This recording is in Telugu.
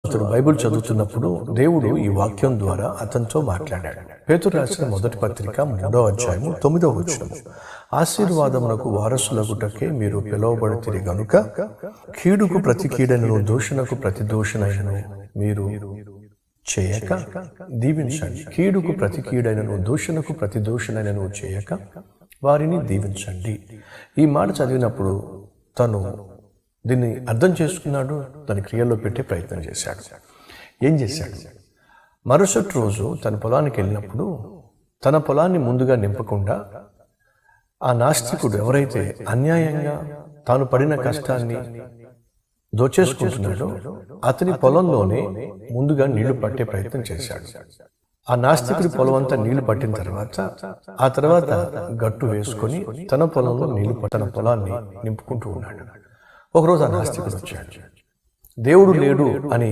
అతడు బైబిల్ చదువుతున్నప్పుడు దేవుడు ఈ వాక్యం ద్వారా అతనితో మాట్లాడాడు. పేతురు రాసిన మొదటి పత్రిక 3వ అధ్యాయము 9వ వచనము, ఆశీర్వాదమునకు వారసులగుటకే మీరు పిలువబడితిరి గనుక కీడుకు ప్రతి కీడైనను దూషణకు ప్రతి దూషణైనను మీరు చేయక దీవించండి. కీడుకు ప్రతి కీడైనను దూషణకు ప్రతి దూషణైనను చేయక వారిని దీవించండి. ఈ మాట చదివినప్పుడు తను దీన్ని అర్థం చేసుకున్నాడు, తన క్రియల్లో పెట్టే ప్రయత్నం చేశాడు. ఏం చేశాడు? మరుసటి రోజు తన పొలానికి వెళ్ళినప్పుడు తన పొలాన్ని ముందుగా నింపకుండా ఆ నాస్తికుడు ఎవరైతే అన్యాయంగా తాను పడిన కష్టాన్ని దోచేసుకుంటున్నాడో అతని పొలంలోనే ముందుగా నీళ్లు పట్టే ప్రయత్నం చేశాడు. ఆ నాస్తికుడి పొలం అంతా నీళ్లు పట్టిన ఆ తర్వాత గట్టు వేసుకొని తన పొలంలో తన పొలాన్ని నింపుకుంటూ ఉన్నాడు. ఒకరోజు ఆ నాస్తికుడు వచ్చాడు. దేవుడు లేడు అని